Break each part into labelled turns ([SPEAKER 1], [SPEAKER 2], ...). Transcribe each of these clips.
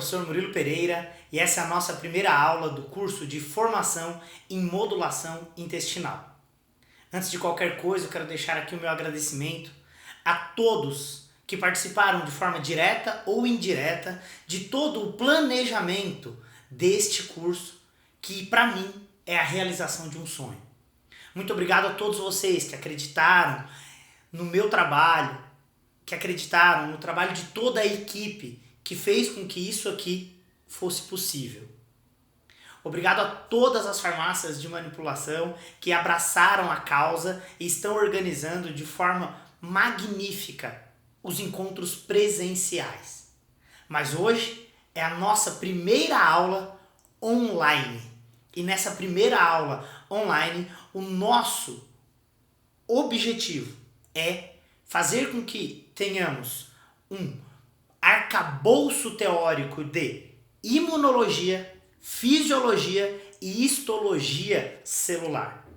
[SPEAKER 1] professor Murilo Pereira e essa é a nossa primeira aula do curso de formação em modulação intestinal. Antes de qualquer coisa, eu quero deixar aqui o meu agradecimento a todos que participaram de forma direta ou indireta de todo o planejamento deste curso, que para mim é a realização de um sonho. Muito obrigado a todos vocês que acreditaram no meu trabalho, que acreditaram no trabalho de toda a equipe que fez com que isso aqui fosse possível. Obrigado a todas as farmácias de manipulação que abraçaram a causa e estão organizando de forma magnífica os encontros presenciais. Mas hoje é a nossa primeira aula online. E nessa primeira aula online, o nosso objetivo é fazer com que tenhamos um arcabouço teórico de imunologia, fisiologia e histologia celular.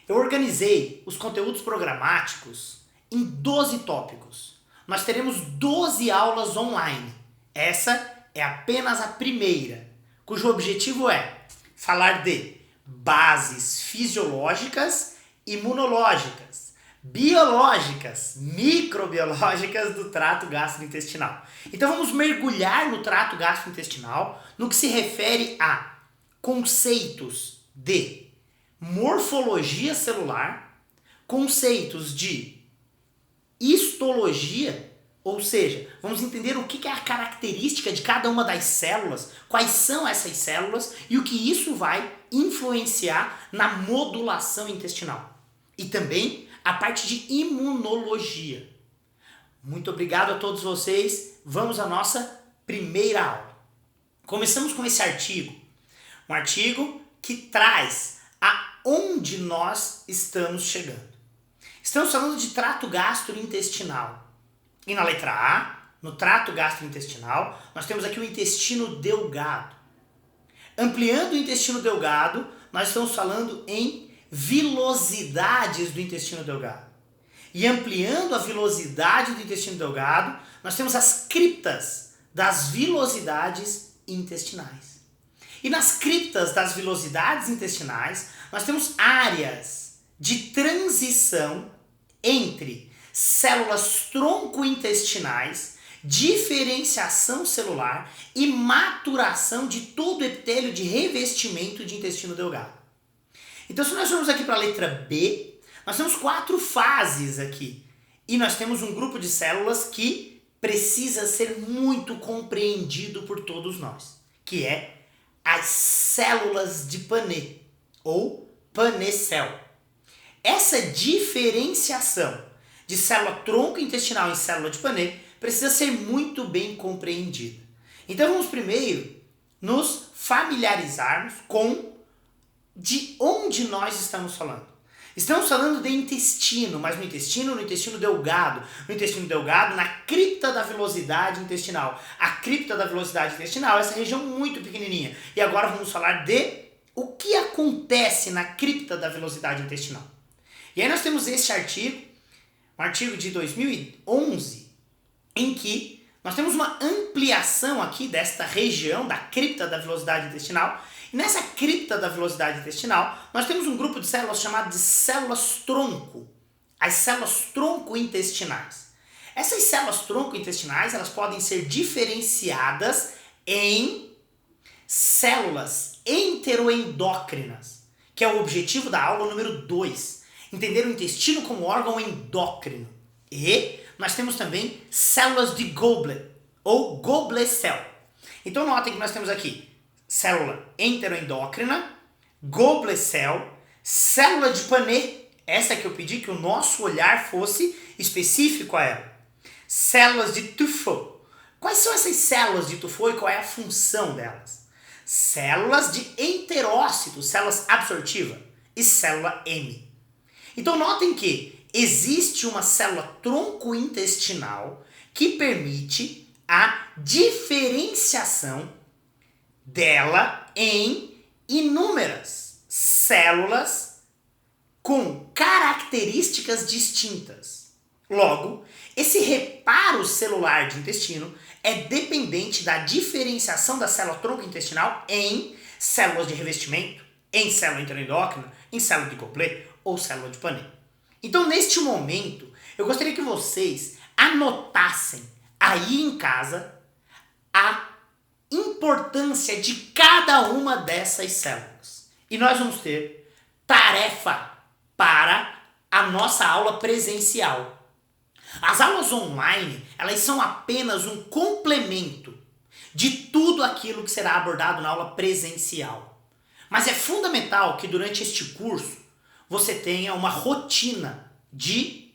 [SPEAKER 1] Eu organizei os conteúdos programáticos em 12 tópicos. Nós teremos 12 aulas online. Essa é apenas a primeira, cujo objetivo é falar de bases fisiológicas, imunológicas, biológicas, microbiológicas do trato gastrointestinal. Então vamos mergulhar no trato gastrointestinal no que se refere a conceitos de morfologia celular, conceitos de histologia, ou seja, vamos entender o que é a característica de cada uma das células, quais são essas células e o que isso vai influenciar na modulação intestinal. E também a parte de imunologia. Muito obrigado a todos vocês. Vamos à nossa primeira aula. Começamos com esse artigo. Um artigo que traz aonde nós estamos chegando. Estamos falando de trato gastrointestinal. E na letra A, no trato gastrointestinal, nós temos aqui o intestino delgado. Ampliando o intestino delgado, nós estamos falando em vilosidades do intestino delgado. E ampliando a vilosidade do intestino delgado, nós temos as criptas das vilosidades intestinais. E nas criptas das vilosidades intestinais, nós temos áreas de transição entre células tronco-intestinais, diferenciação celular e maturação de todo o epitélio de revestimento de intestino delgado. Então, se nós formos aqui para a letra B, nós temos 4 fases aqui. E nós temos um grupo de células que precisa ser muito compreendido por todos nós, que é as células de Paneth, ou Paneth-cell. Essa diferenciação de célula tronco intestinal em célula de Paneth precisa ser muito bem compreendida. Então vamos primeiro nos familiarizarmos com de onde nós estamos falando. Estamos falando de intestino, mas no intestino delgado. No intestino delgado, na cripta da vilosidade intestinal. A cripta da vilosidade intestinal é essa região muito pequenininha. E agora vamos falar de o que acontece na cripta da vilosidade intestinal. E aí nós temos este artigo, um artigo de 2011, em que nós temos uma ampliação aqui desta região da cripta da vilosidade intestinal. E nessa cripta da vilosidade intestinal, nós temos um grupo de células chamado de células tronco, as células tronco intestinais. Essas células tronco intestinais, elas podem ser diferenciadas em células enteroendócrinas, que é o objetivo da aula número 2, entender o intestino como órgão endócrino. E nós temos também células de Goblet, ou Goblet cell. Então notem que nós temos aqui célula enteroendócrina, Goblet cell, célula de Paneth, essa que eu pedi que o nosso olhar fosse específico a ela. Células de Tufo. Quais são essas células de Tufo e qual é a função delas? Células de enterócito, células absortivas, e célula M. Então notem que existe uma célula tronco-intestinal que permite a diferenciação dela em inúmeras células com características distintas. Logo, esse reparo celular de intestino é dependente da diferenciação da célula-tronco intestinal em células de revestimento, em célula enteroendócrina, em célula de Goblet ou célula de Panet. Então, neste momento, eu gostaria que vocês anotassem aí em casa a importância de cada uma dessas células. E nós vamos ter tarefa para a nossa aula presencial. As aulas online, elas são apenas um complemento de tudo aquilo que será abordado na aula presencial. Mas é fundamental que durante este curso você tenha uma rotina de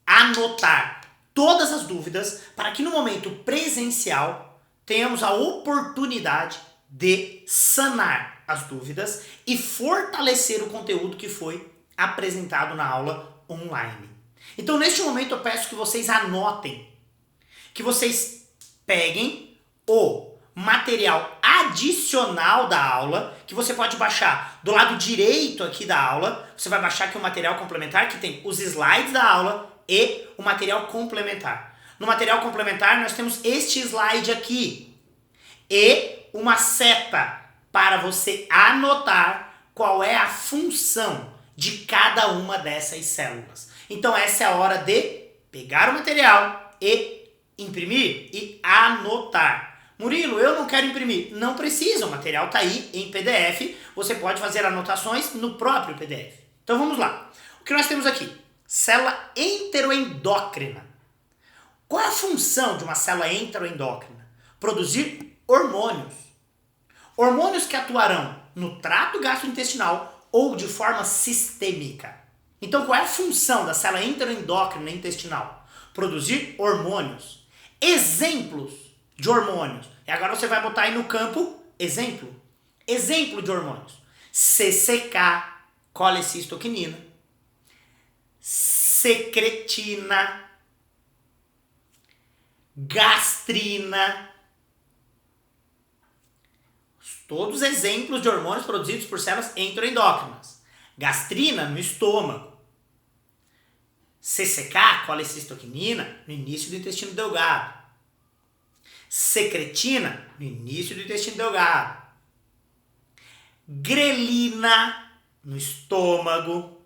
[SPEAKER 1] anotar todas as dúvidas para que no momento presencial tenhamos a oportunidade de sanar as dúvidas e fortalecer o conteúdo que foi apresentado na aula online. Então, neste momento, eu peço que vocês anotem, que vocês peguem o material adicional da aula, que você pode baixar do lado direito aqui da aula. Você vai baixar aqui o material complementar, que tem os slides da aula e o material complementar. No material complementar, nós temos este slide aqui e uma seta para você anotar qual é a função de cada uma dessas células. Então essa é a hora de pegar o material e imprimir e anotar. Murilo, eu não quero imprimir. Não precisa, o material está aí em PDF. Você pode fazer anotações no próprio PDF. Então vamos lá. O que nós temos aqui? Célula enteroendócrina. Qual é a função de uma célula enteroendócrina? Produzir hormônios. Hormônios que atuarão no trato gastrointestinal ou de forma sistêmica. Então, qual é a função da célula enteroendócrina intestinal? Produzir hormônios. Exemplos de hormônios. E agora você vai botar aí no campo exemplo. Exemplo de hormônios. CCK, colecistoquinina. Secretina. Gastrina. Todos exemplos de hormônios produzidos por células enteroendócrinas. Gastrina no estômago. CCK, colecistoquinina, no início do intestino delgado. Secretina, no início do intestino delgado. Grelina, no estômago.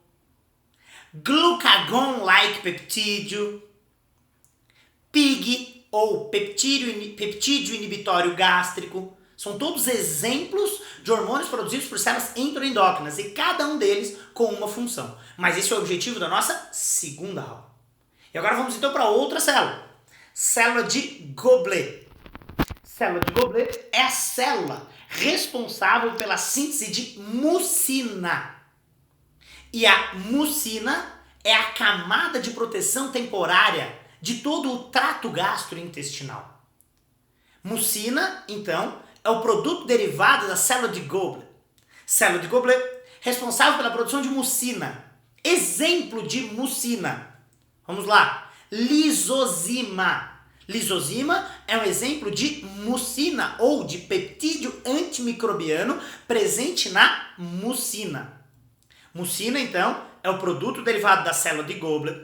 [SPEAKER 1] Glucagon-like peptídeo. PIG, ou peptídeo inibitório gástrico. São todos exemplos de hormônios produzidos por células enteroendócrinas e cada um deles com uma função. Mas esse é o objetivo da nossa segunda aula. E agora vamos então para outra célula. Célula de Goblet. Célula de Goblet é a célula responsável pela síntese de mucina. E a mucina é a camada de proteção temporária de todo o trato gastrointestinal. Mucina, então, é o produto derivado da célula de Goblet. Célula de Goblet, responsável pela produção de mucina. Exemplo de mucina. Vamos lá. Lisozima. Lisozima é um exemplo de mucina ou de peptídeo antimicrobiano presente na mucina. Mucina, então, é o produto derivado da célula de Goblet.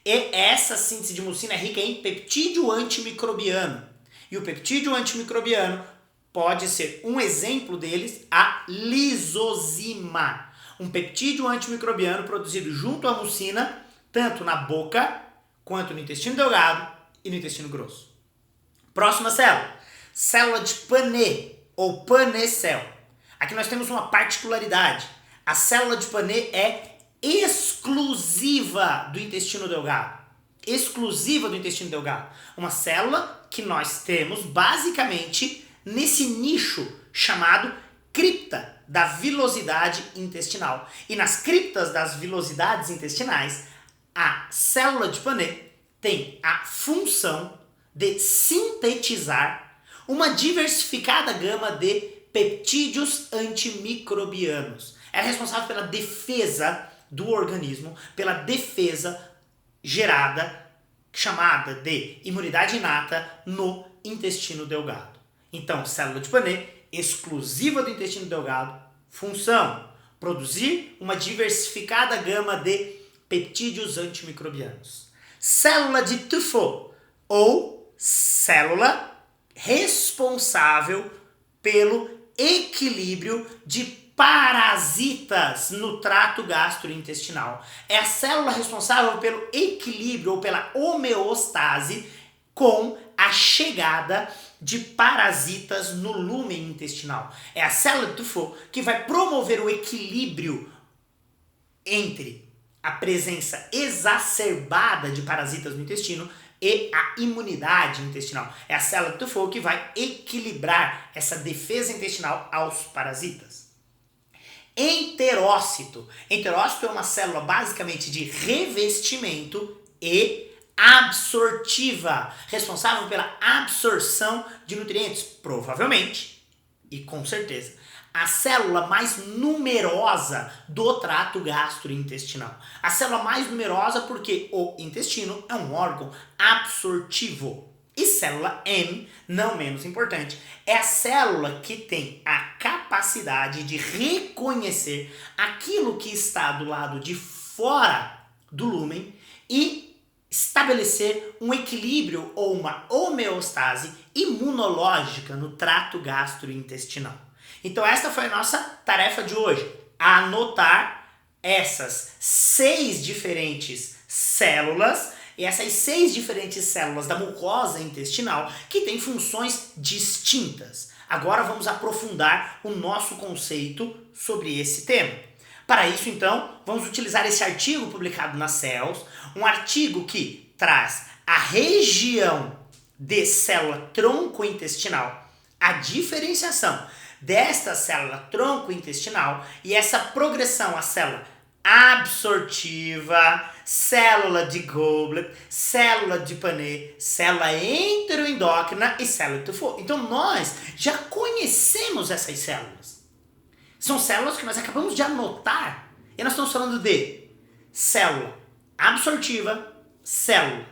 [SPEAKER 1] E essa síntese de mucina é rica em peptídeo antimicrobiano. E o peptídeo antimicrobiano pode ser um exemplo deles, a lisozima. Um peptídeo antimicrobiano produzido junto à mucina, tanto na boca, quanto no intestino delgado e no intestino grosso. Próxima célula. Célula de Panet, ou Panecel. Aqui nós temos uma particularidade. A célula de Panet é exclusiva do intestino delgado. Exclusiva do intestino delgado. Uma célula que nós temos basicamente nesse nicho chamado cripta da vilosidade intestinal. E nas criptas das vilosidades intestinais, a célula de Panet tem a função de sintetizar uma diversificada gama de peptídeos antimicrobianos. É responsável pela defesa do organismo, pela defesa gerada, chamada de imunidade inata no intestino delgado. Então, célula de Panet, exclusiva do intestino delgado, função, produzir uma diversificada gama de peptídeos antimicrobianos. Célula de tufo, ou célula responsável pelo equilíbrio de parasitas no trato gastrointestinal. É a célula responsável pelo equilíbrio ou pela homeostase com a chegada de parasitas no lúmen intestinal. É a célula de tufo que vai promover o equilíbrio entre a presença exacerbada de parasitas no intestino e a imunidade intestinal. É a célula de tufo que vai equilibrar essa defesa intestinal aos parasitas. Enterócito. Enterócito é uma célula basicamente de revestimento e absortiva, responsável pela absorção de nutrientes, provavelmente e com certeza a célula mais numerosa do trato gastrointestinal. A célula mais numerosa porque o intestino é um órgão absortivo. E célula M, não menos importante, é a célula que tem a capacidade de reconhecer aquilo que está do lado de fora do lúmen e estabelecer um equilíbrio ou uma homeostase imunológica no trato gastrointestinal. Então esta foi a nossa tarefa de hoje, anotar essas 6 diferentes células e essas 6 diferentes células da mucosa intestinal que têm funções distintas. Agora vamos aprofundar o nosso conceito sobre esse tema. Para isso, então, vamos utilizar esse artigo publicado na Cells, um artigo que traz a região de célula tronco-intestinal, a diferenciação desta célula tronco-intestinal e essa progressão à célula absortiva, célula de Goblet, célula de Panet, célula enteroendócrina e célula de tufo. Então nós já conhecemos essas células. São células que nós acabamos de anotar e nós estamos falando de célula absortiva, célula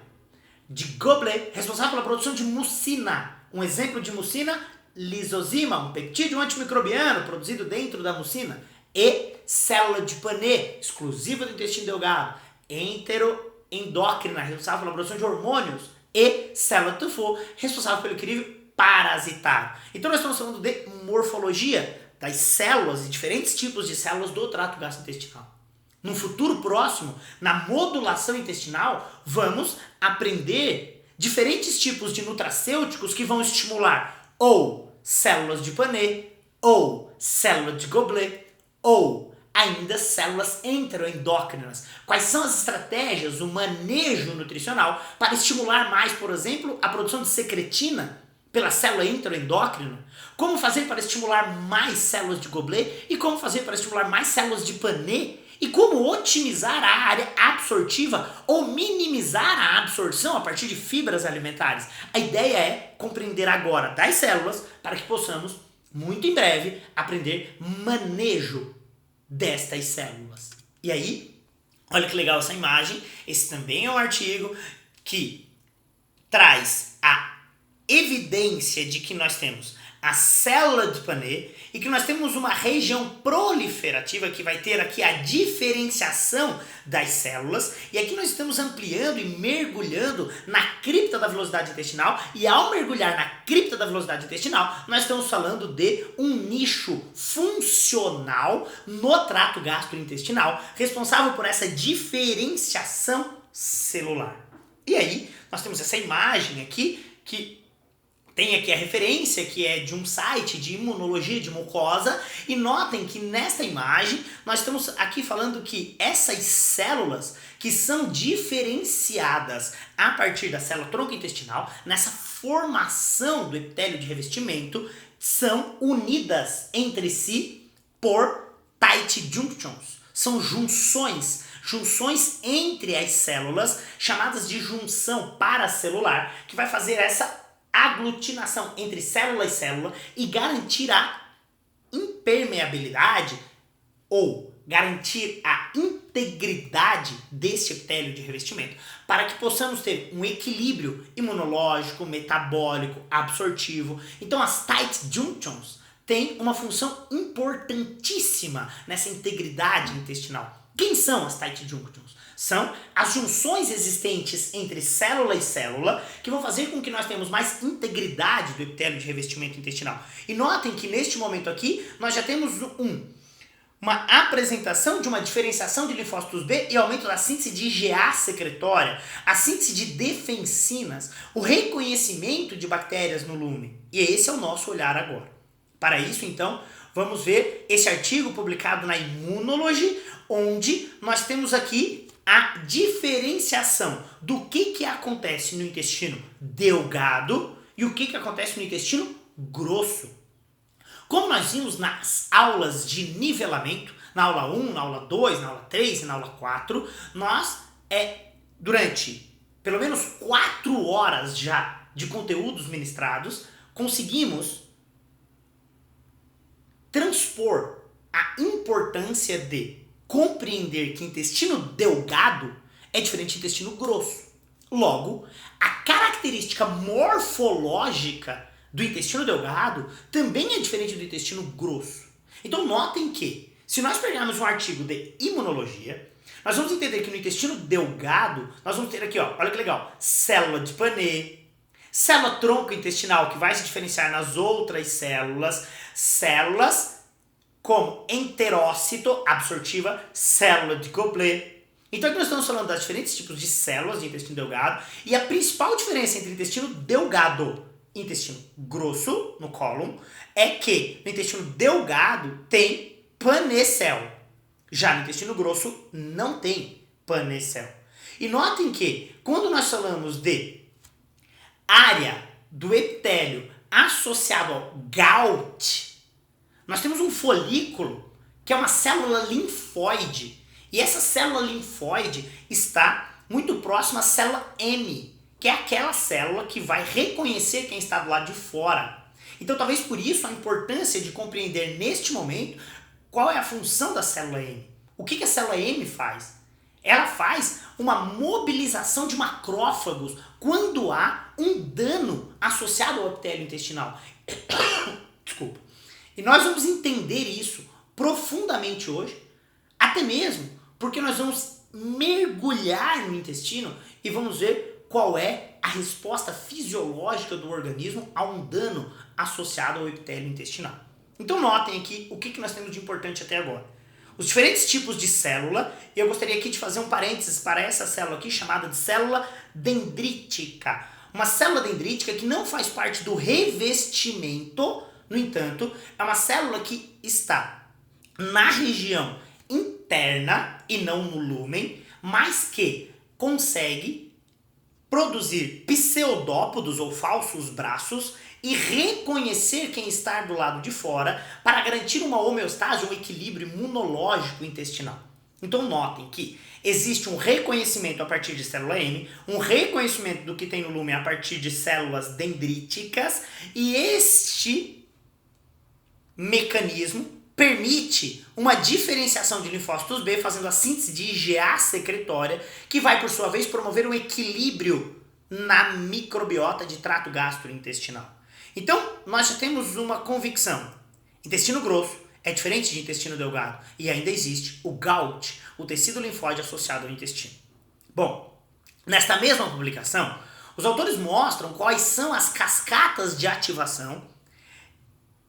[SPEAKER 1] de Goblet, responsável pela produção de mucina. Um exemplo de mucina, lisozima, um peptídeo antimicrobiano produzido dentro da mucina. E célula de Panet, exclusiva do intestino delgado, enteroendócrina, responsável pela produção de hormônios. E célula de tufo, responsável pelo equilíbrio parasitário. Então nós estamos falando de morfologia das células e diferentes tipos de células do trato gastrointestinal. No futuro próximo, na modulação intestinal, vamos aprender diferentes tipos de nutracêuticos que vão estimular ou células de Panet, ou célula de Goblet, ou ainda células enteroendócrinas. Quais são as estratégias, o manejo nutricional para estimular mais, por exemplo, a produção de secretina pela célula enteroendócrina? Como fazer para estimular mais células de Goblet e como fazer para estimular mais células de Panet? E como otimizar a área absortiva ou minimizar a absorção a partir de fibras alimentares? A ideia é compreender agora das células para que possamos, muito em breve, aprender manejo destas células. E aí, olha que legal essa imagem. Esse também é um artigo que traz a evidência de que nós temos a célula de Panet e que nós temos uma região proliferativa que vai ter aqui a diferenciação das células, e aqui nós estamos ampliando e mergulhando na cripta da velocidade intestinal, e ao mergulhar na cripta da velocidade intestinal, nós estamos falando de um nicho funcional no trato gastrointestinal, responsável por essa diferenciação celular. E aí, nós temos essa imagem aqui que tem aqui a referência que é de um site de imunologia de mucosa, e notem que nesta imagem nós estamos aqui falando que essas células que são diferenciadas a partir da célula tronco-intestinal, nessa formação do epitélio de revestimento, são unidas entre si por tight junctions. São junções entre as células, chamadas de junção paracelular, que vai fazer essa aglutinação entre célula e célula e garantir a impermeabilidade ou garantir a integridade desse epitélio de revestimento, para que possamos ter um equilíbrio imunológico, metabólico, absortivo. Então as tight junctions têm uma função importantíssima nessa integridade intestinal. Quem são as tight junctions? São as junções existentes entre célula e célula que vão fazer com que nós tenhamos mais integridade do epitélio de revestimento intestinal. E notem que neste momento aqui nós já temos uma apresentação de uma diferenciação de linfócitos B e aumento da síntese de IgA secretória, a síntese de defensinas, o reconhecimento de bactérias no lumen. E esse é o nosso olhar agora. Para isso, então, vamos ver esse artigo publicado na Immunology, onde nós temos aqui a diferenciação do que acontece no intestino delgado e o que acontece no intestino grosso. Como nós vimos nas aulas de nivelamento, na aula 1, na aula 2, na aula 3 e na aula 4, nós, durante pelo menos 4 horas já de conteúdos ministrados, conseguimos transpor a importância de compreender que intestino delgado é diferente de intestino grosso. Logo, a característica morfológica do intestino delgado também é diferente do intestino grosso. Então notem que, se nós pegarmos um artigo de imunologia, nós vamos entender que no intestino delgado, nós vamos ter aqui, ó, olha que legal, célula de Panet, célula tronco intestinal que vai se diferenciar nas outras células, células como enterócito absortiva, célula de Goblet. Então aqui nós estamos falando das diferentes tipos de células de intestino delgado e a principal diferença entre intestino delgado e intestino grosso, no cólon, é que no intestino delgado tem panecel. Já no intestino grosso não tem panecel. E notem que quando nós falamos de área do epitélio associado ao GALT, nós temos um folículo que é uma célula linfóide. E essa célula linfóide está muito próxima à célula M, que é aquela célula que vai reconhecer quem está do lado de fora. Então talvez por isso a importância de compreender neste momento qual é a função da célula M. O que a célula M faz? Ela faz uma mobilização de macrófagos quando há um dano associado ao epitélio intestinal. Desculpa. E nós vamos entender isso profundamente hoje, até mesmo porque nós vamos mergulhar no intestino e vamos ver qual é a resposta fisiológica do organismo a um dano associado ao epitélio intestinal. Então notem aqui o que nós temos de importante até agora. Os diferentes tipos de célula, e eu gostaria aqui de fazer um parênteses para essa célula aqui chamada de célula dendrítica. Uma célula dendrítica que não faz parte do revestimento, no entanto, é uma célula que está na região interna e não no lúmen, mas que consegue produzir pseudópodos ou falsos braços e reconhecer quem está do lado de fora para garantir uma homeostase, um equilíbrio imunológico intestinal. Então notem que existe um reconhecimento a partir de célula M, um reconhecimento do que tem no lúmen a partir de células dendríticas, e este mecanismo permite uma diferenciação de linfócitos B, fazendo a síntese de IgA secretória, que vai, por sua vez, promover um equilíbrio na microbiota de trato gastrointestinal. Então, nós já temos uma convicção. Intestino grosso é diferente de intestino delgado e ainda existe o GALT, o tecido linfóide associado ao intestino. Bom, nesta mesma publicação, os autores mostram quais são as cascatas de ativação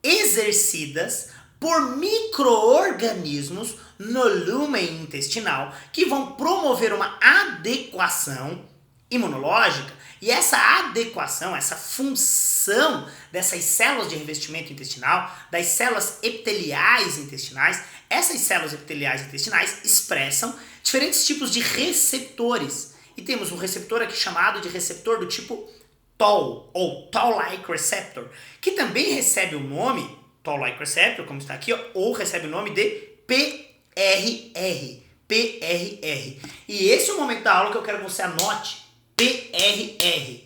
[SPEAKER 1] exercidas por micro-organismos no lúmen intestinal que vão promover uma adequação imunológica, e essa adequação, essa função dessas células de revestimento intestinal, das células epiteliais intestinais, essas células epiteliais intestinais expressam diferentes tipos de receptores. E temos um receptor aqui chamado de receptor do tipo Toll, ou Toll-like receptor, que também recebe o nome Toll-like receptor, como está aqui, ó, ou recebe o nome de PRR. PRR. E esse é o momento da aula que eu quero que você anote PRR.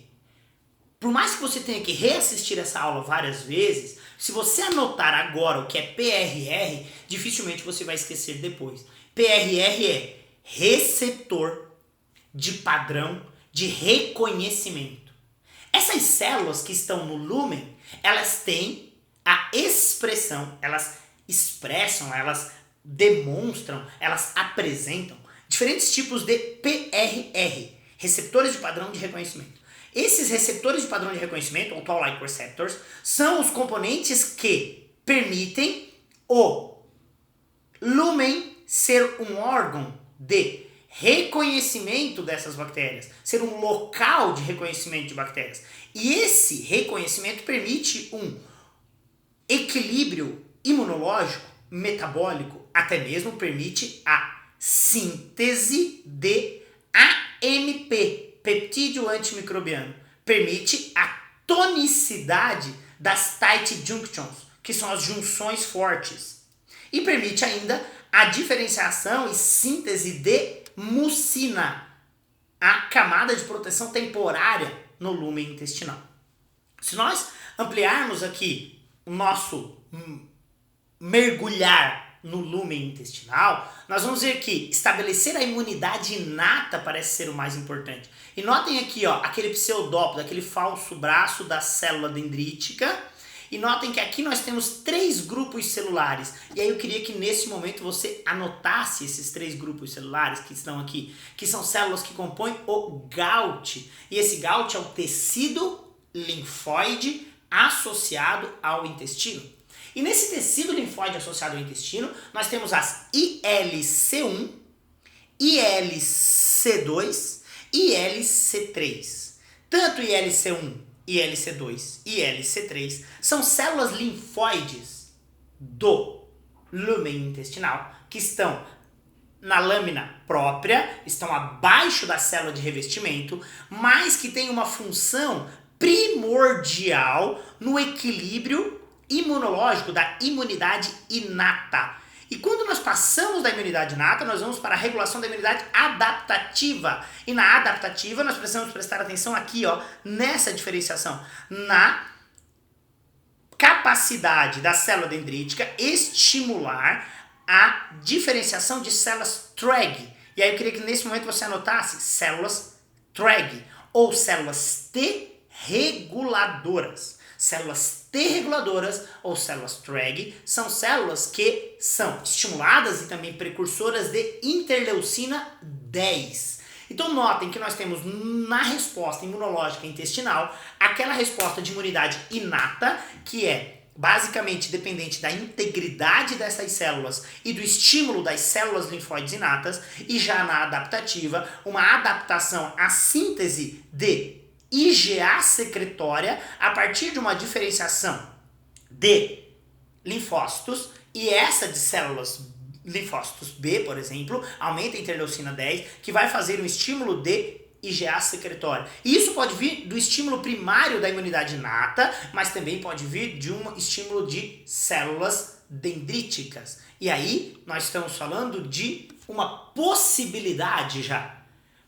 [SPEAKER 1] Por mais que você tenha que reassistir essa aula várias vezes, se você anotar agora o que é PRR, dificilmente você vai esquecer depois. PRR é receptor de padrão de reconhecimento. Essas células que estão no lúmen, elas têm a expressão, elas expressam, elas demonstram, elas apresentam diferentes tipos de PRR, receptores de padrão de reconhecimento. Esses receptores de padrão de reconhecimento, ou Toll-like receptors, são os componentes que permitem o lumen ser um órgão de reconhecimento dessas bactérias, ser um local de reconhecimento de bactérias. E esse reconhecimento permite um equilíbrio imunológico, metabólico, até mesmo permite a síntese de AMP, peptídeo antimicrobiano, permite a tonicidade das tight junctions, que são as junções fortes, e permite ainda a diferenciação e síntese de mucina, a camada de proteção temporária no lúmen intestinal. Se nós ampliarmos aqui o nosso mergulhar no lúmen intestinal, nós vamos ver que estabelecer a imunidade inata parece ser o mais importante. E notem aqui, ó, aquele pseudópodo, aquele falso braço da célula dendrítica. E notem que aqui nós temos 3 grupos celulares. E aí eu queria que nesse momento você anotasse esses 3 grupos celulares que estão aqui, que são células que compõem o GALT. E esse GALT é o tecido linfóide associado ao intestino. E nesse tecido linfóide associado ao intestino, nós temos as ILC1, ILC2 e ILC3. Tanto ILC1, ILC2 e ILC3 são células linfóides do lúmen intestinal que estão na lâmina própria, estão abaixo da célula de revestimento, mas que têm uma função primordial no equilíbrio imunológico da imunidade inata. E quando nós passamos da imunidade inata, nós vamos para a regulação da imunidade adaptativa. E na adaptativa nós precisamos prestar atenção aqui, ó, nessa diferenciação, na capacidade da célula dendrítica estimular a diferenciação de células TREG. E aí eu queria que nesse momento você anotasse células TREG, ou células T reguladoras. Células T reguladoras ou células TREG são células que são estimuladas e também precursoras de interleucina 10. Então notem que nós temos na resposta imunológica intestinal aquela resposta de imunidade inata, que é basicamente dependente da integridade dessas células e do estímulo das células linfóides inatas, e já na adaptativa, uma adaptação à síntese de IgA secretória a partir de uma diferenciação de linfócitos, e essa de células linfócitos B, por exemplo, aumenta a interleucina 10, que vai fazer um estímulo de IgA secretória. E isso pode vir do estímulo primário da imunidade inata, mas também pode vir de um estímulo de células dendríticas. E aí nós estamos falando de uma possibilidade já.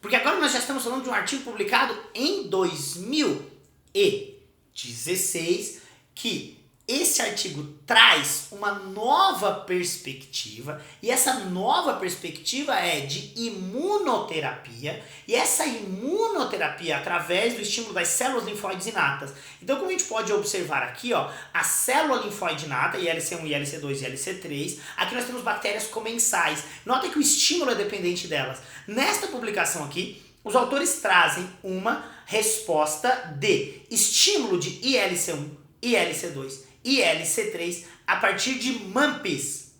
[SPEAKER 1] Porque agora nós já estamos falando de um artigo publicado em 2016, que esse artigo traz uma nova perspectiva, e essa nova perspectiva é de imunoterapia, e essa imunoterapia através do estímulo das células linfóides inatas. Então, como a gente pode observar aqui, ó, a célula linfóide inata, ILC1, ILC2 e ILC3, aqui nós temos bactérias comensais. Notem que o estímulo é dependente delas. Nesta publicação aqui, os autores trazem uma resposta de estímulo de ILC1, ILC2 e ILC3 a partir de MAMPs,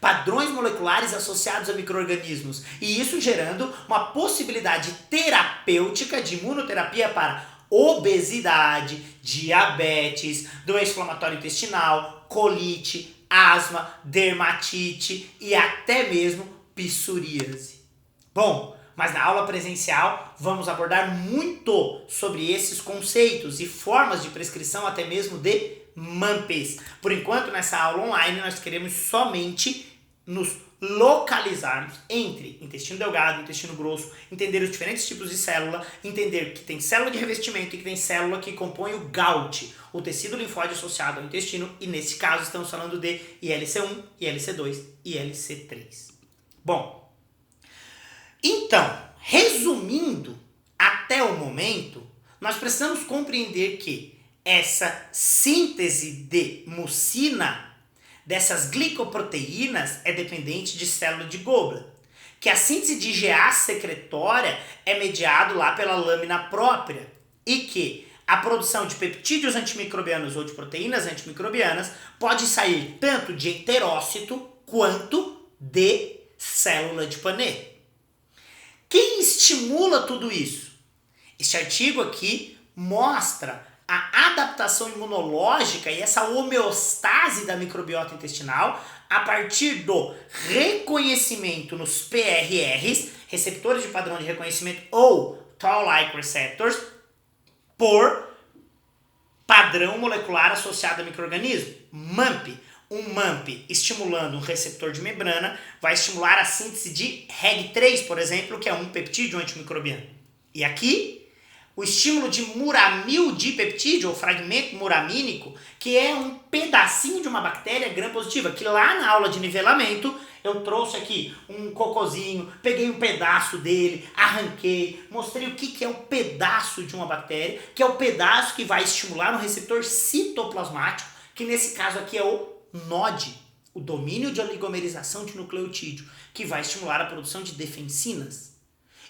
[SPEAKER 1] padrões moleculares associados a micro-organismos, e isso gerando uma possibilidade terapêutica de imunoterapia para obesidade, diabetes, doença inflamatória intestinal, colite, asma, dermatite e até mesmo psoríase. Bom, mas na aula presencial vamos abordar muito sobre esses conceitos e formas de prescrição até mesmo de MAMPs. Por enquanto, nessa aula online, nós queremos somente nos localizarmos entre intestino delgado e intestino grosso, entender os diferentes tipos de célula, entender que tem célula de revestimento e que tem célula que compõe o GALT, o tecido linfóide associado ao intestino, e nesse caso estamos falando de ILC1, ILC2 e ILC3. Bom, então, resumindo, até o momento, nós precisamos compreender que essa síntese de mucina, dessas glicoproteínas, é dependente de célula de Goblet. que a síntese de IgA secretória é mediado lá pela lâmina própria e que a produção de peptídeos antimicrobianos ou de proteínas antimicrobianas pode sair tanto de enterócito quanto de célula de Paneth. Quem estimula tudo isso? Este artigo aqui mostra a adaptação imunológica e essa homeostase da microbiota intestinal a partir do reconhecimento nos PRRs, receptores de padrão de reconhecimento, ou Toll-like receptors, por padrão molecular associado a micro-organismo, MAMP. Um MAMP estimulando um receptor de membrana vai estimular a síntese de REG3, por exemplo, que é um peptídeo antimicrobiano. E aqui, o estímulo de muramil dipeptídeo, ou fragmento muramínico, que é um pedacinho de uma bactéria gram-positiva, que lá na aula de nivelamento eu trouxe aqui um cocôzinho, peguei um pedaço dele, arranquei, mostrei o que é o pedaço de uma bactéria, que é o pedaço que vai estimular um receptor citoplasmático, que nesse caso aqui é o NOD, o domínio de oligomerização de nucleotídeo, que vai estimular a produção de defensinas.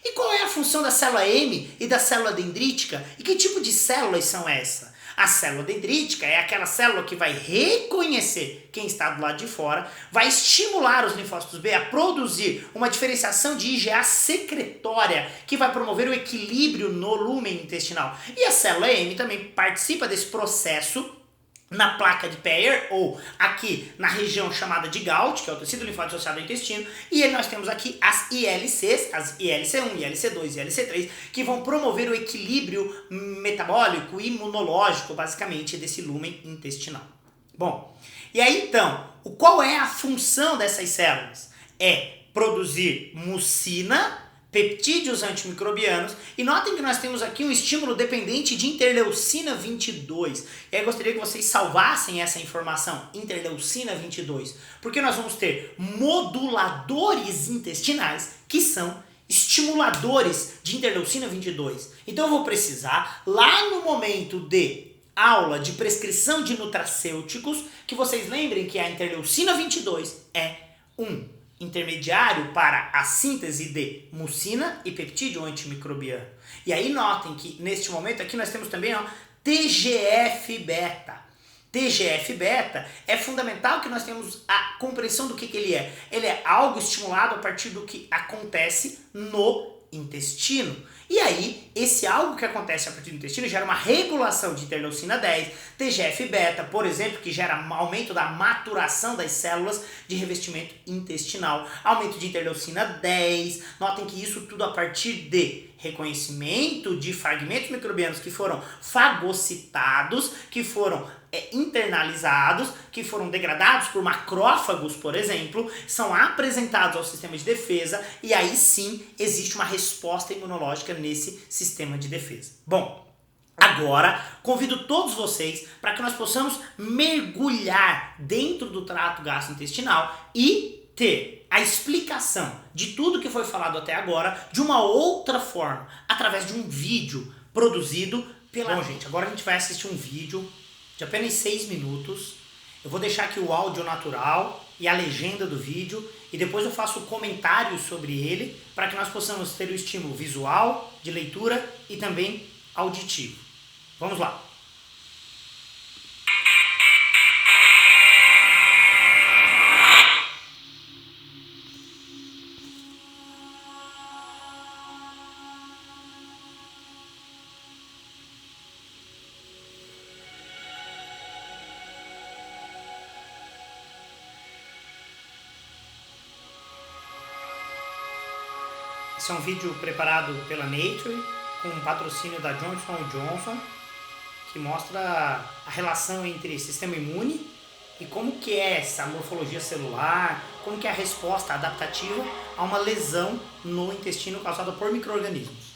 [SPEAKER 1] E qual é a função da célula M e da célula dendrítica? E que tipo de células são essas? A célula dendrítica é aquela célula que vai reconhecer quem está do lado de fora, vai estimular os linfócitos B a produzir uma diferenciação de IgA secretória, que vai promover o equilíbrio no lúmen intestinal. E a célula M também participa desse processo na placa de Peyer, ou aqui na região chamada de Gout, que é o tecido linfático associado ao intestino, e nós temos aqui as ILCs, as ILC1, ILC2 e ILC3, que vão promover o equilíbrio metabólico e imunológico, basicamente, desse lúmen intestinal. Bom, e aí então, qual é a função dessas células? É produzir mucina, peptídeos antimicrobianos, e notem que nós temos aqui um estímulo dependente de interleucina 22. E aí eu gostaria que vocês salvassem essa informação, interleucina 22, porque nós vamos ter moduladores intestinais que são estimuladores de interleucina 22. Então eu vou precisar, lá no momento de aula de prescrição de nutracêuticos, que vocês lembrem que a interleucina 22 é um intermediário para a síntese de mucina e peptídeo antimicrobiano. E aí notem que neste momento aqui nós temos também TGF-beta. TGF-beta é fundamental que nós tenhamos a compreensão do que ele é. Ele é algo estimulado a partir do que acontece no intestino. E aí, esse algo que acontece a partir do intestino gera uma regulação de interleucina 10, TGF-beta, por exemplo, que gera aumento da maturação das células de revestimento intestinal, aumento de interleucina 10. Notem que isso tudo a partir de reconhecimento de fragmentos microbianos que foram fagocitados, que foram internalizados, que foram degradados por macrófagos, por exemplo, são apresentados ao sistema de defesa e aí sim existe uma resposta imunológica nesse sistema de defesa. Bom, agora convido todos vocês para que nós possamos mergulhar dentro do trato gastrointestinal e ter a explicação de tudo que foi falado até agora de uma outra forma, através de um vídeo produzido pela... Bom, gente, agora a gente vai assistir um vídeo de apenas 6 minutos. Eu vou deixar aqui o áudio natural e a legenda do vídeo e depois eu faço comentários sobre ele para que nós possamos ter o estímulo visual, de leitura e também auditivo. Vamos lá! Esse é um vídeo preparado pela Nature, com um patrocínio da Johnson & Johnson, que mostra a relação entre sistema imune e como que é essa morfologia celular, como que é a resposta adaptativa a uma lesão no intestino causada por micro-organismos.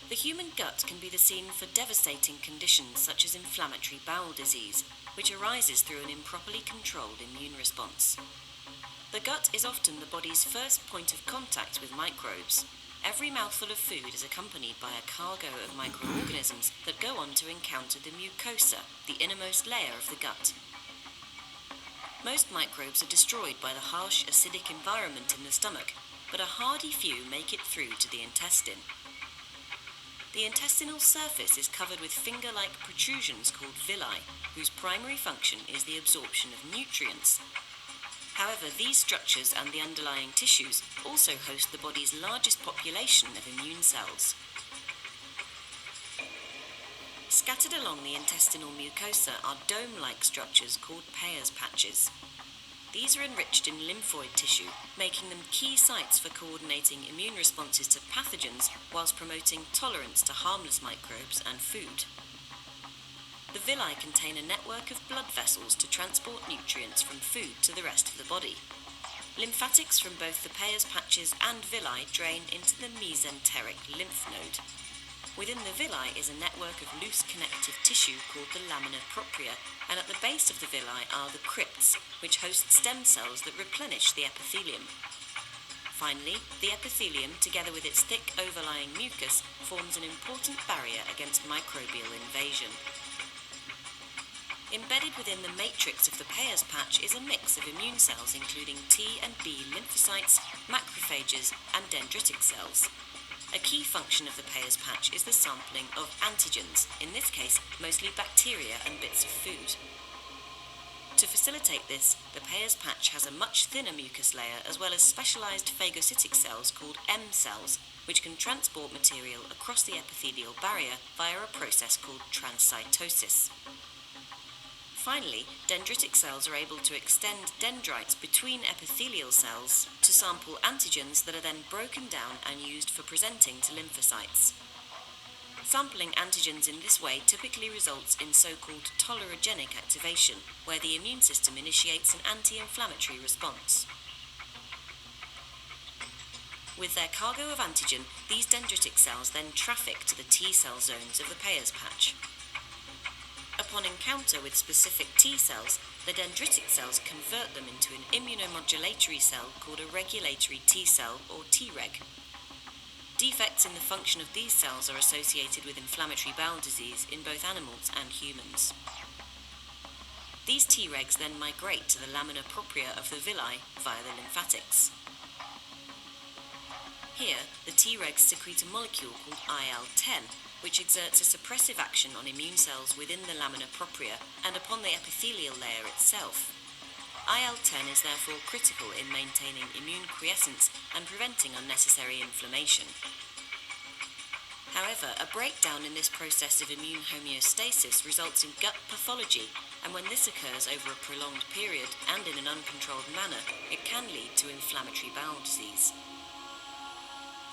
[SPEAKER 2] The human gut can be the scene for devastating conditions such as inflammatory bowel disease, which arises through an improperly controlled immune response. The gut is often the body's first point of contact with microbes. Every mouthful of food is accompanied by a cargo of microorganisms that go on to encounter the mucosa, the innermost layer of the gut. Most microbes are destroyed by the harsh, acidic environment in the stomach, but a hardy few make it through to the intestine. The intestinal surface is covered with finger-like protrusions called villi, whose primary function is the absorption of nutrients. However, these structures and the underlying tissues also host the body's largest population of immune cells. Scattered along the intestinal mucosa are dome-like structures called Peyer's patches. These are enriched in lymphoid tissue, making them key sites for coordinating immune responses to pathogens whilst promoting tolerance to harmless microbes and food. The villi contain a network of blood vessels to transport nutrients from food to the rest of the body. Lymphatics from both the Peyer's patches and villi drain into the mesenteric lymph node. Within the villi is a network of loose connective tissue called the lamina propria, and at the base of the villi are the crypts, which host stem cells that replenish the epithelium. Finally, the epithelium, together with its thick overlying mucus, forms an important barrier against microbial invasion. Embedded within the matrix of the Peyer's patch is a mix of immune cells including T and B lymphocytes, macrophages, and dendritic cells. A key function of the Peyer's patch is the sampling of antigens, in this case mostly bacteria and bits of food. To facilitate this, the Peyer's patch has a much thinner mucus layer as well as specialised phagocytic cells called M cells, which can transport material across the epithelial barrier via a process called transcytosis. Finally, dendritic cells are able to extend dendrites between epithelial cells to sample antigens that are then broken down and used for presenting to lymphocytes. Sampling antigens in this way typically results in so-called tolerogenic activation, where the immune system initiates an anti-inflammatory response. With their cargo of antigen, these dendritic cells then traffic to the T cell zones of the Peyer's patch. Upon encounter with specific T cells, the dendritic cells convert them into an immunomodulatory cell called a regulatory T cell or Treg. Defects in the function of these cells are associated with inflammatory bowel disease in both animals and humans. These Tregs then migrate to the lamina propria of the villi via the lymphatics. Here, the Tregs secrete a molecule called IL-10, which exerts a suppressive action on immune cells within the lamina propria and upon the epithelial layer itself. IL-10 is therefore critical in maintaining immune quiescence and preventing unnecessary inflammation. However, a breakdown in this process of immune homeostasis results in gut pathology, and when this occurs over a prolonged period and in an uncontrolled manner, it can lead to inflammatory bowel disease.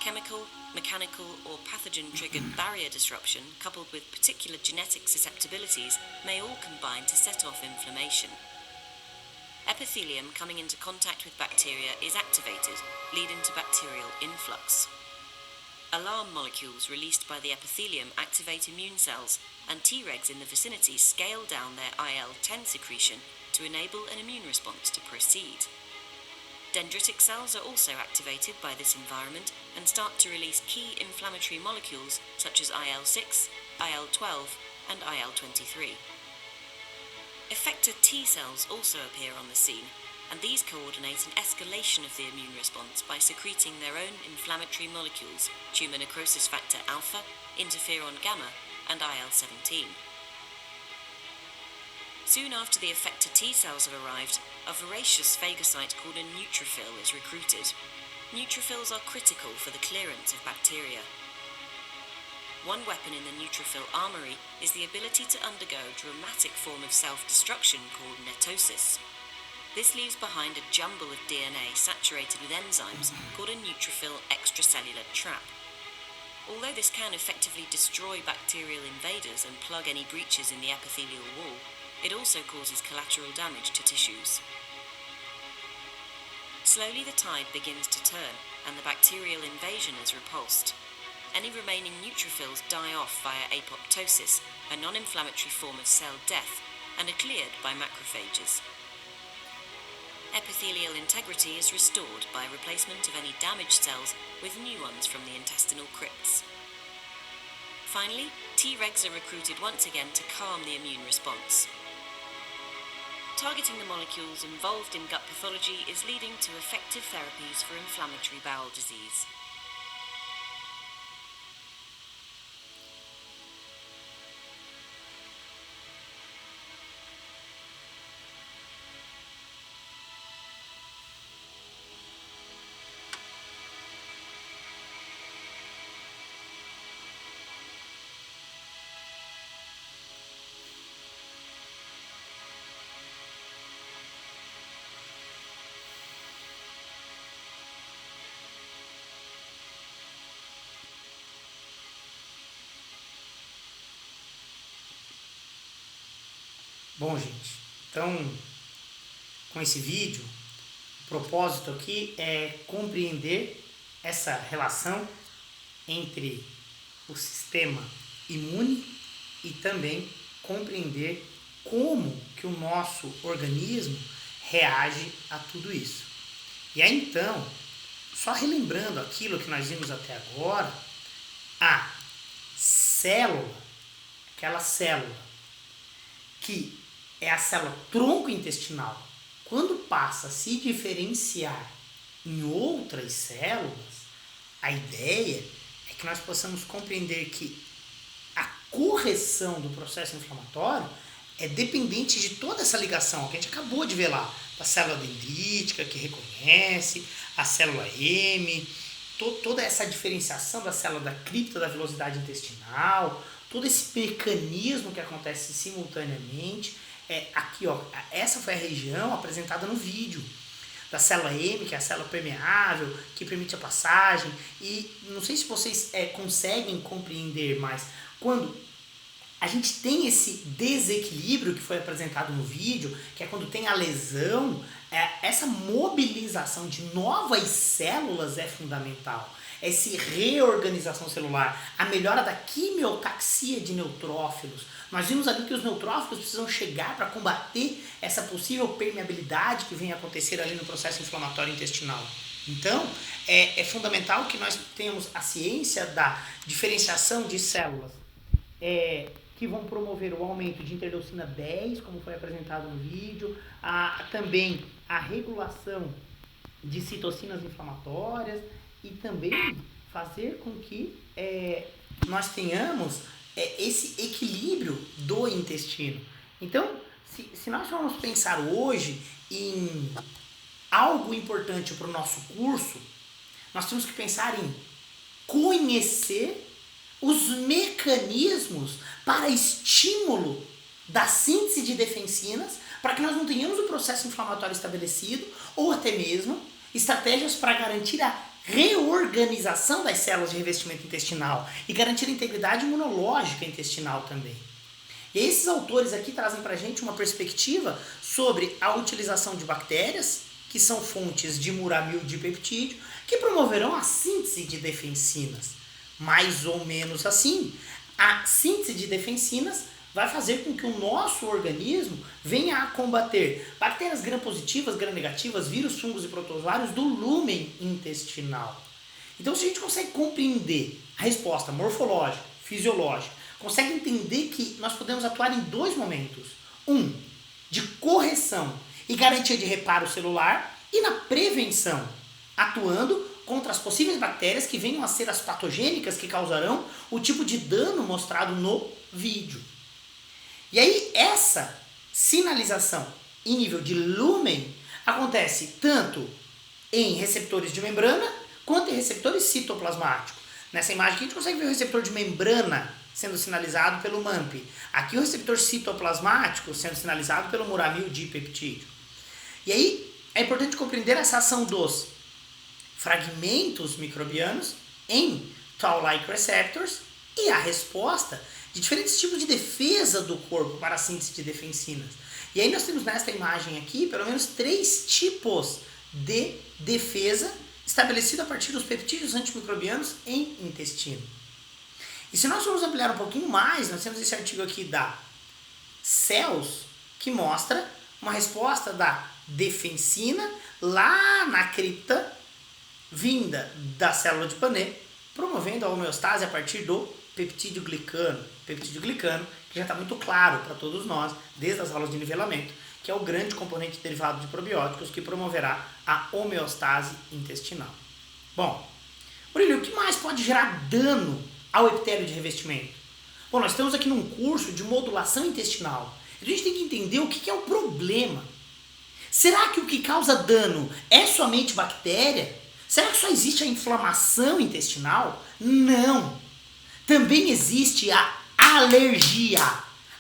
[SPEAKER 2] Chemical, mechanical, or pathogen-triggered barrier disruption, coupled with particular genetic susceptibilities, may all combine to set off inflammation. Epithelium coming into contact with bacteria is activated, leading to bacterial influx. Alarm molecules released by the epithelium activate immune cells, and Tregs in the vicinity scale down their IL-10 secretion to enable an immune response to proceed. Dendritic cells are also activated by this environment and start to release key inflammatory molecules such as IL-6, IL-12, and IL-23. Effector T cells also appear on the scene, and these coordinate an escalation of the immune response by secreting their own inflammatory molecules, tumor necrosis factor alpha, interferon gamma, and IL-17. Soon after the effector T cells have arrived, a voracious phagocyte called a neutrophil is recruited. Neutrophils are critical for the clearance of bacteria. One weapon in the neutrophil armory is the ability to undergo a dramatic form of self-destruction called netosis. This leaves behind a jumble of DNA saturated with enzymes called a neutrophil extracellular trap. Although this can effectively destroy bacterial invaders and plug any breaches in the epithelial wall, it also causes collateral damage to tissues. Slowly the tide begins to turn, and the bacterial invasion is repulsed. Any remaining neutrophils die off via apoptosis, a non-inflammatory form of cell death, and are cleared by macrophages. Epithelial integrity is restored by replacement of any damaged cells with new ones from the intestinal crypts. Finally, Tregs are recruited once again to calm the immune response. Targeting the molecules involved in gut pathology is leading to effective therapies for inflammatory bowel disease.
[SPEAKER 1] Bom, gente, então, com esse vídeo, o propósito aqui é compreender essa relação entre o sistema imune e também compreender como que o nosso organismo reage a tudo isso. E aí, então, só relembrando aquilo que nós vimos até agora, a célula, aquela célula que é a célula tronco intestinal, quando passa a se diferenciar em outras células, a ideia é que nós possamos compreender que a correção do processo inflamatório é dependente de toda essa ligação que a gente acabou de ver lá, da célula dendrítica que reconhece, a célula M, toda essa diferenciação da célula da cripta da velocidade intestinal, todo esse mecanismo que acontece simultaneamente. Aqui, ó, essa foi a região apresentada no vídeo da célula M, que é a célula permeável, que permite a passagem. E não sei se vocês conseguem compreender, mas quando a gente tem esse desequilíbrio que foi apresentado no vídeo, que é quando tem a lesão, essa mobilização de novas células é fundamental. Essa reorganização celular, a melhora da quimiotaxia de neutrófilos. Nós vimos ali que os neutrófilos precisam chegar para combater essa possível permeabilidade que vem acontecer ali no processo inflamatório intestinal. Então, é fundamental que nós tenhamos a ciência da diferenciação de células que vão promover o aumento de interleucina 10, como foi apresentado no vídeo, também a regulação de citocinas inflamatórias e também fazer com que nós tenhamos esse equilíbrio do intestino. Então, se nós vamos pensar hoje em algo importante para o nosso curso, nós temos que pensar em conhecer os mecanismos para estímulo da síntese de defensinas, para que nós não tenhamos o processo inflamatório estabelecido, ou até mesmo estratégias para garantir a reorganização das células de revestimento intestinal e garantir a integridade imunológica intestinal também. E esses autores aqui trazem para a gente uma perspectiva sobre a utilização de bactérias, que são fontes de muramildipeptídeo, que promoverão a síntese de defensinas. Mais ou menos assim, a síntese de defensinas vai fazer com que o nosso organismo venha a combater bactérias gram-positivas, gram-negativas, vírus, fungos e protozoários do lúmen intestinal. Então, se a gente consegue compreender a resposta morfológica, fisiológica, consegue entender que nós podemos atuar em dois momentos. De correção e garantia de reparo celular, e na prevenção, atuando contra as possíveis bactérias que venham a ser as patogênicas que causarão o tipo de dano mostrado no vídeo. E aí, essa sinalização em nível de lúmen acontece tanto em receptores de membrana quanto em receptores citoplasmáticos. Nessa imagem aqui a gente consegue ver o receptor de membrana sendo sinalizado pelo MAMP. Aqui o receptor citoplasmático sendo sinalizado pelo muramildipeptídeo. E aí é importante compreender essa ação dos fragmentos microbianos em Toll-like receptors e a resposta de diferentes tipos de defesa do corpo para a síntese de defensinas. E aí nós temos nesta imagem aqui pelo menos 3 tipos de defesa estabelecido a partir dos peptídeos antimicrobianos em intestino. E se nós formos ampliar um pouquinho mais, nós temos esse artigo aqui da Cells, que mostra uma resposta da defensina lá na cripta, vinda da célula de Paneth, promovendo a homeostase a partir do peptídeo glicano. Peptídeo glicano, que já está muito claro para todos nós, desde as aulas de nivelamento, que é o grande componente derivado de probióticos que promoverá a homeostase intestinal. Bom, Murilo, o que mais pode gerar dano ao epitélio de revestimento? Bom, nós estamos aqui num curso de modulação intestinal. A gente tem que entender o que é o problema. Será que o que causa dano é somente bactéria? Será que só existe a inflamação intestinal? Não. Também existe a alergia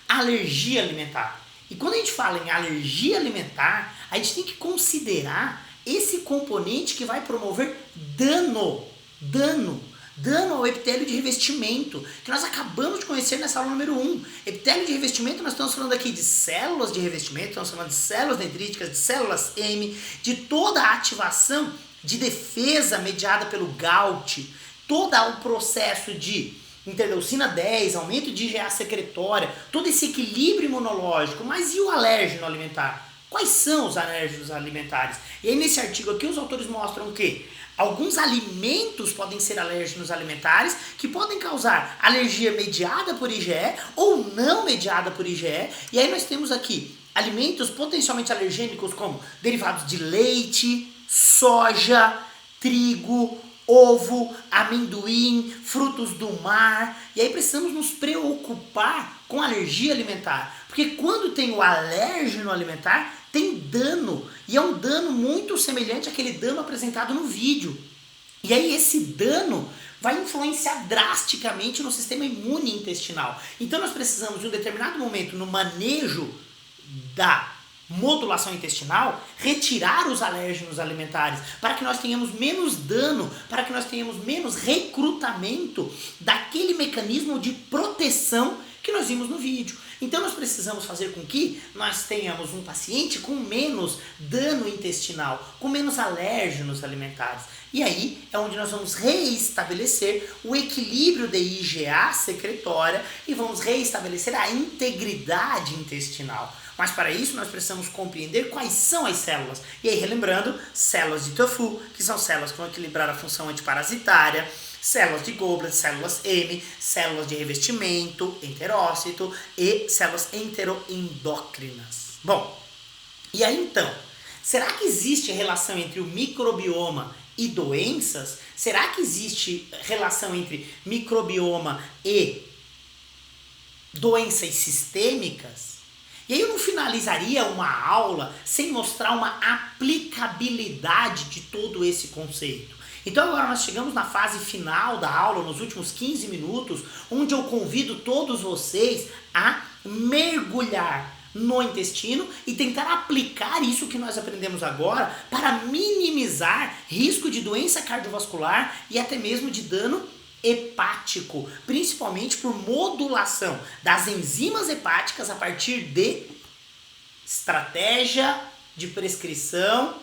[SPEAKER 1] alimentar. E quando a gente fala em alergia alimentar, a gente tem que considerar esse componente que vai promover dano ao epitélio de revestimento, que nós acabamos de conhecer nessa aula número 1. Epitélio de revestimento, nós estamos falando aqui de células de revestimento, estamos falando de células dendríticas, de células M, de toda a ativação de defesa mediada pelo GALT, todo o processo de interleucina 10, aumento de IgA secretória, todo esse equilíbrio imunológico. Mas e o alérgeno alimentar? Quais são os alérgenos alimentares? E aí nesse artigo aqui os autores mostram que alguns alimentos podem ser alérgenos alimentares que podem causar alergia mediada por IgE ou não mediada por IgE. E aí nós temos aqui alimentos potencialmente alergênicos como derivados de leite, soja, trigo, ovo, amendoim, frutos do mar. E aí precisamos nos preocupar com alergia alimentar, porque quando tem o alérgeno alimentar, tem dano, e é um dano muito semelhante àquele dano apresentado no vídeo. E aí esse dano vai influenciar drasticamente no sistema imune intestinal. Então nós precisamos, em um determinado momento, no manejo da modulação intestinal, retirar os alérgenos alimentares, para que nós tenhamos menos dano, para que nós tenhamos menos recrutamento daquele mecanismo de proteção que nós vimos no vídeo. Então nós precisamos fazer com que nós tenhamos um paciente com menos dano intestinal, com menos alérgenos alimentares. E aí é onde nós vamos reestabelecer o equilíbrio de IgA secretória e vamos reestabelecer a integridade intestinal. Mas para isso nós precisamos compreender quais são as células. E aí, relembrando, células de Tofu, que são células que vão equilibrar a função antiparasitária, células de Goblet, células M, células de revestimento, enterócito e células enteroendócrinas. Bom, e aí então, será que existe relação entre o microbioma e doenças? Será que existe relação entre microbioma e doenças sistêmicas? E aí eu não finalizaria uma aula sem mostrar uma aplicabilidade de todo esse conceito. Então agora nós chegamos na fase final da aula, nos últimos 15 minutos, onde eu convido todos vocês a mergulhar no intestino e tentar aplicar isso que nós aprendemos agora para minimizar risco de doença cardiovascular e até mesmo de dano hepático, principalmente por modulação das enzimas hepáticas a partir de estratégia de prescrição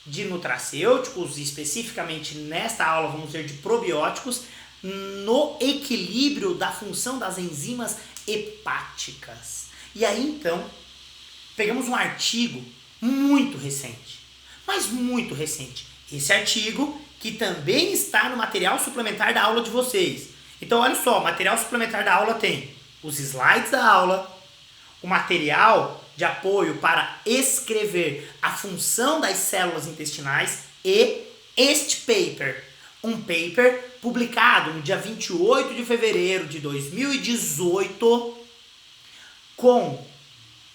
[SPEAKER 1] de nutracêuticos, especificamente nesta aula vamos ver de probióticos, no equilíbrio da função das enzimas hepáticas. E aí então, pegamos um artigo muito recente, mas muito recente. Esse artigo que também está no material suplementar da aula de vocês. Então olha só, o material suplementar da aula tem os slides da aula, o material de apoio para escrever a função das células intestinais e este paper, um paper publicado no dia 28 de fevereiro de 2018 com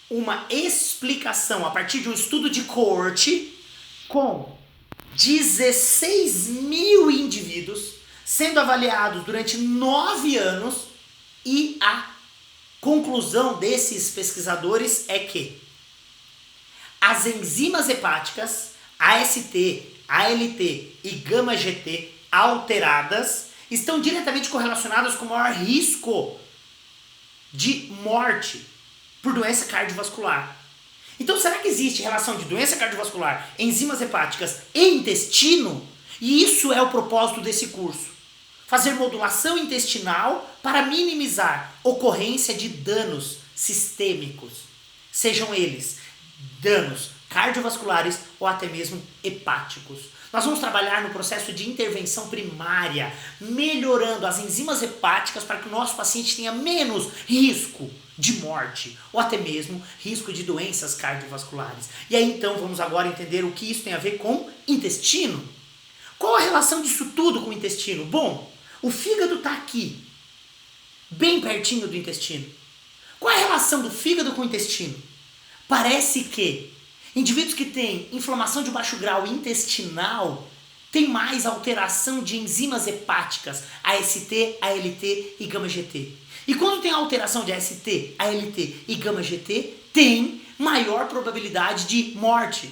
[SPEAKER 1] uma explicação a partir de um estudo de coorte com 16 mil indivíduos sendo avaliados durante 9 anos e a conclusão desses pesquisadores é que as enzimas hepáticas AST, ALT e γ-GT alteradas estão diretamente correlacionadas com o maior risco de morte por doença cardiovascular. Então, será que existe relação de doença cardiovascular, enzimas hepáticas e intestino? E isso é o propósito desse curso. Fazer modulação intestinal para minimizar ocorrência de danos sistêmicos. Sejam eles danos cardiovasculares ou até mesmo hepáticos. Nós vamos trabalhar no processo de intervenção primária, melhorando as enzimas hepáticas para que o nosso paciente tenha menos risco de morte, ou até mesmo risco de doenças cardiovasculares. E aí então vamos agora entender o que isso tem a ver com intestino. Qual a relação disso tudo com o intestino? Bom, o fígado está aqui, bem pertinho do intestino. Qual é a relação do fígado com o intestino? Parece que indivíduos que têm inflamação de baixo grau intestinal têm mais alteração de enzimas hepáticas, AST, ALT e γ-GT. E quando tem alteração de AST, ALT e γ-GT, tem maior probabilidade de morte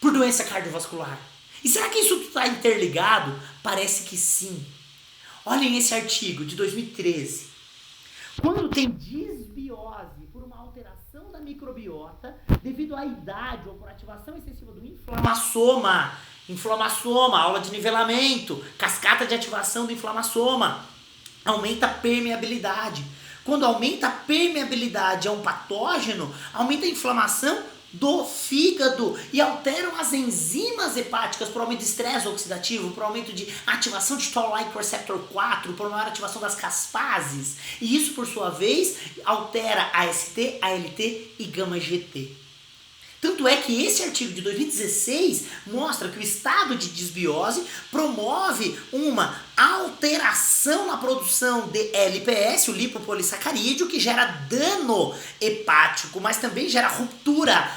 [SPEAKER 1] por doença cardiovascular. E será que isso está interligado? Parece que sim. Olhem esse artigo de 2013. Quando tem disbiose por uma alteração da microbiota devido à idade ou por ativação excessiva do inflamassoma, aula de nivelamento, cascata de ativação do inflamassoma, aumenta a permeabilidade. Quando aumenta a permeabilidade a um patógeno, aumenta a inflamação do fígado e alteram as enzimas hepáticas por aumento de estresse oxidativo, por aumento de ativação de Toll-like receptor 4, por maior ativação das caspases. E isso, por sua vez, altera AST, ALT e γ-GT. Tanto é que esse artigo de 2016 mostra que o estado de disbiose promove uma alteração na produção de LPS, o lipopolissacarídeo, que gera dano hepático, mas também gera ruptura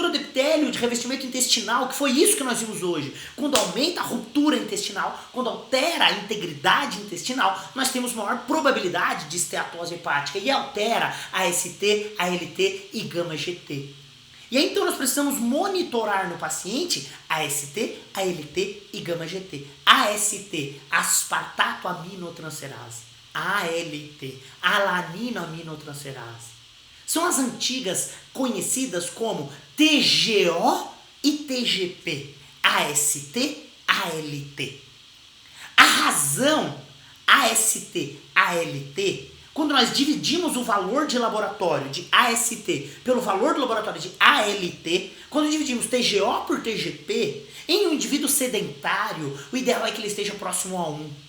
[SPEAKER 1] do epitélio de revestimento intestinal, que foi isso que nós vimos hoje. Quando aumenta a ruptura intestinal, quando altera a integridade intestinal, nós temos maior probabilidade de esteatose hepática e altera a AST, ALT e γ-GT. E aí então nós precisamos monitorar no paciente AST, ALT e γ-GT. AST, aspartato aminotransferase. ALT, alanina aminotransferase. São as antigas conhecidas como TGO e TGP. AST, ALT. A razão AST, ALT, quando nós dividimos o valor de laboratório de AST pelo valor do laboratório de ALT, quando dividimos TGO por TGP, em um indivíduo sedentário, o ideal é que ele esteja próximo a 1.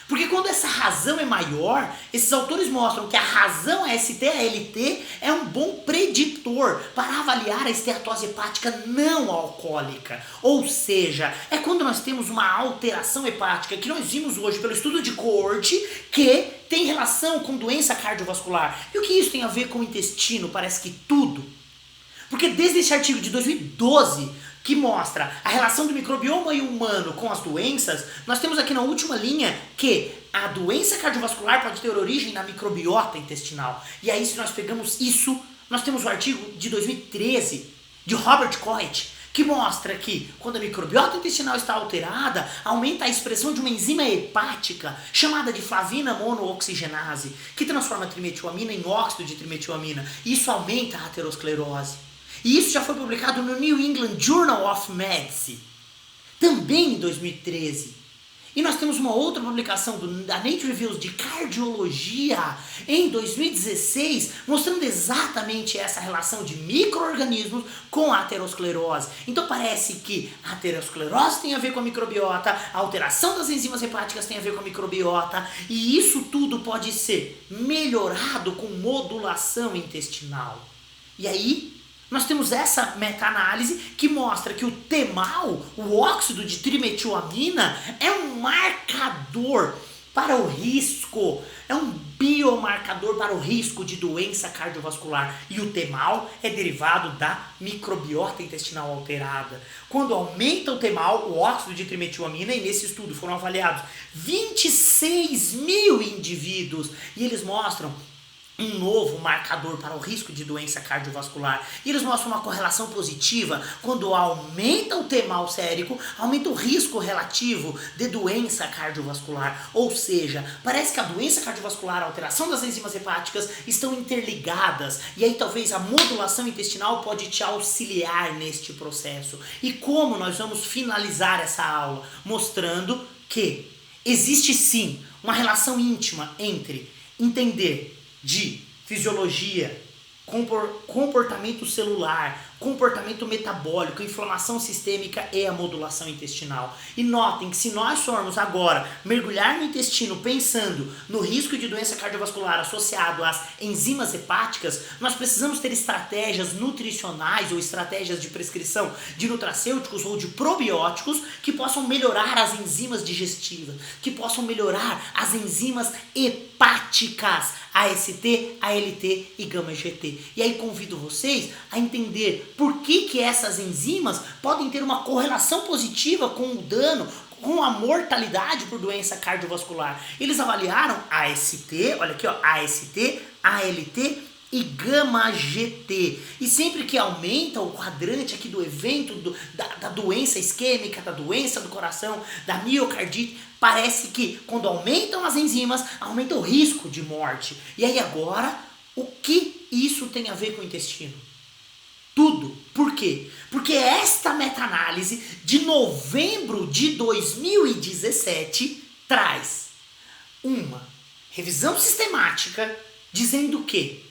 [SPEAKER 1] Porque quando essa razão é maior, esses autores mostram que a razão AST-ALT é um bom preditor para avaliar a esteatose hepática não alcoólica. Ou seja, é quando nós temos uma alteração hepática, que nós vimos hoje pelo estudo de coorte, que tem relação com doença cardiovascular. E o que isso tem a ver com o intestino? Parece que tudo. Porque desde esse artigo de 2012, que mostra a relação do microbioma humano com as doenças, nós temos aqui na última linha que a doença cardiovascular pode ter origem na microbiota intestinal. E aí, se nós pegamos isso, nós temos o artigo de 2013 de Robert Coit, que mostra que quando a microbiota intestinal está alterada, aumenta a expressão de uma enzima hepática chamada de flavina monooxigenase, que transforma a trimetilamina em óxido de trimetilamina. Isso aumenta a aterosclerose. E isso já foi publicado no New England Journal of Medicine, também em 2013. E nós temos uma outra publicação da Nature Reviews de cardiologia em 2016, mostrando exatamente essa relação de micro-organismos com a aterosclerose. Então parece que a aterosclerose tem a ver com a microbiota, a alteração das enzimas hepáticas tem a ver com a microbiota, e isso tudo pode ser melhorado com modulação intestinal. E aí nós temos essa meta-análise que mostra que o TMAL, o óxido de trimetilamina, é um marcador para o risco, é um biomarcador para o risco de doença cardiovascular. E o TMAL é derivado da microbiota intestinal alterada. Quando aumenta o TMAL, o óxido de trimetilamina, e nesse estudo foram avaliados 26 mil indivíduos, e eles mostram um novo marcador para o risco de doença cardiovascular. E eles mostram uma correlação positiva. Quando aumenta o TMAL sérico, aumenta o risco relativo de doença cardiovascular. Ou seja, parece que a doença cardiovascular, a alteração das enzimas hepáticas estão interligadas. E aí talvez a modulação intestinal pode te auxiliar neste processo. E como nós vamos finalizar essa aula? Mostrando que existe sim uma relação íntima entre entender de fisiologia, comportamento celular, comportamento metabólico, inflamação sistêmica e a modulação intestinal. E notem que se nós formos agora mergulhar no intestino pensando no risco de doença cardiovascular associado às enzimas hepáticas, nós precisamos ter estratégias nutricionais ou estratégias de prescrição de nutracêuticos ou de probióticos que possam melhorar as enzimas digestivas, que possam melhorar as enzimas hepáticas, AST, ALT e γ-GT. E aí convido vocês a entender por que essas enzimas podem ter uma correlação positiva com o dano, com a mortalidade por doença cardiovascular. Eles avaliaram AST, olha aqui ó, AST, ALT e γ-GT. E sempre que aumenta o quadrante aqui do evento da doença isquêmica, da doença do coração, da miocardite, parece que quando aumentam as enzimas, aumenta o risco de morte. E aí agora, o que isso tem a ver com o intestino? Tudo. Por quê? Porque esta meta-análise de novembro de 2017 traz uma revisão sistemática dizendo que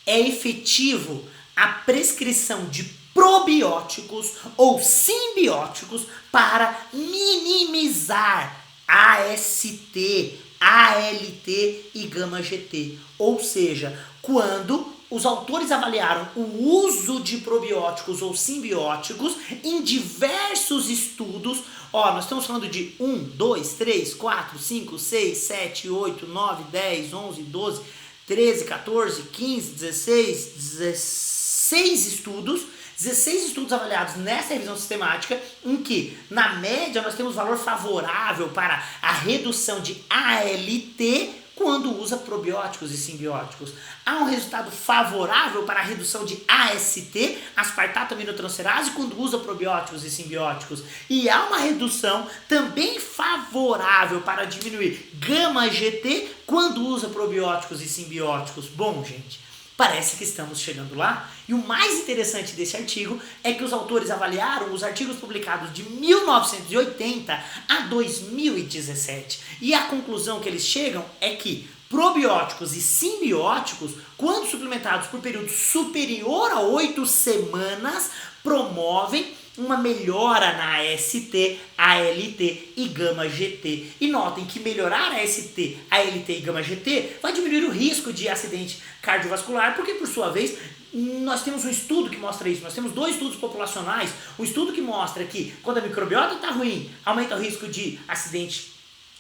[SPEAKER 1] é efetivo a prescrição de probióticos ou simbióticos para minimizar AST, ALT e γ-GT. Ou seja, quando os autores avaliaram o uso de probióticos ou simbióticos em diversos estudos. Ó, nós estamos falando de 1, 2, 3, 4, 5, 6, 7, 8, 9, 10, 11, 12, 13, 14, 15, 16 estudos. 16 estudos avaliados nessa revisão sistemática, em que, na média, nós temos valor favorável para a redução de ALT quando usa probióticos e simbióticos. Há um resultado favorável para a redução de AST, aspartato aminotransferase, quando usa probióticos e simbióticos. E há uma redução também favorável para diminuir γ-GT quando usa probióticos e simbióticos. Bom, gente, parece que estamos chegando lá. E o mais interessante desse artigo é que os autores avaliaram os artigos publicados de 1980 a 2017. E a conclusão que eles chegam é que probióticos e simbióticos, quando suplementados por período superior a 8 semanas, promovem uma melhora na AST, ALT e γ-GT. E notem que melhorar a AST, ALT e γ-GT vai diminuir o risco de acidente cardiovascular, porque por sua vez nós temos um estudo que mostra isso. Nós temos 2 estudos populacionais. Um estudo que mostra que quando a microbiota está ruim, aumenta o risco de acidente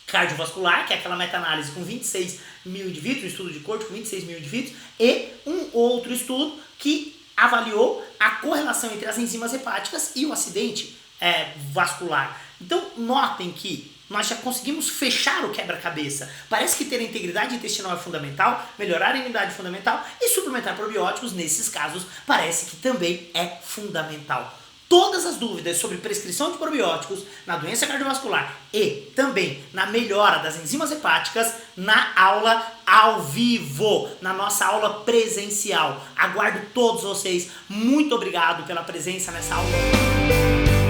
[SPEAKER 1] cardiovascular, que é aquela meta-análise com 26 mil indivíduos, um estudo de corte com 26 mil indivíduos, e um outro estudo que avaliou a correlação entre as enzimas hepáticas e o acidente vascular. Então, notem que nós já conseguimos fechar o quebra-cabeça. Parece que ter a integridade intestinal é fundamental, melhorar a imunidade é fundamental, e suplementar probióticos, nesses casos, parece que também é fundamental. Todas as dúvidas sobre prescrição de probióticos na doença cardiovascular e também na melhora das enzimas hepáticas na aula ao vivo, na nossa aula presencial. Aguardo todos vocês. Muito obrigado pela presença nessa aula.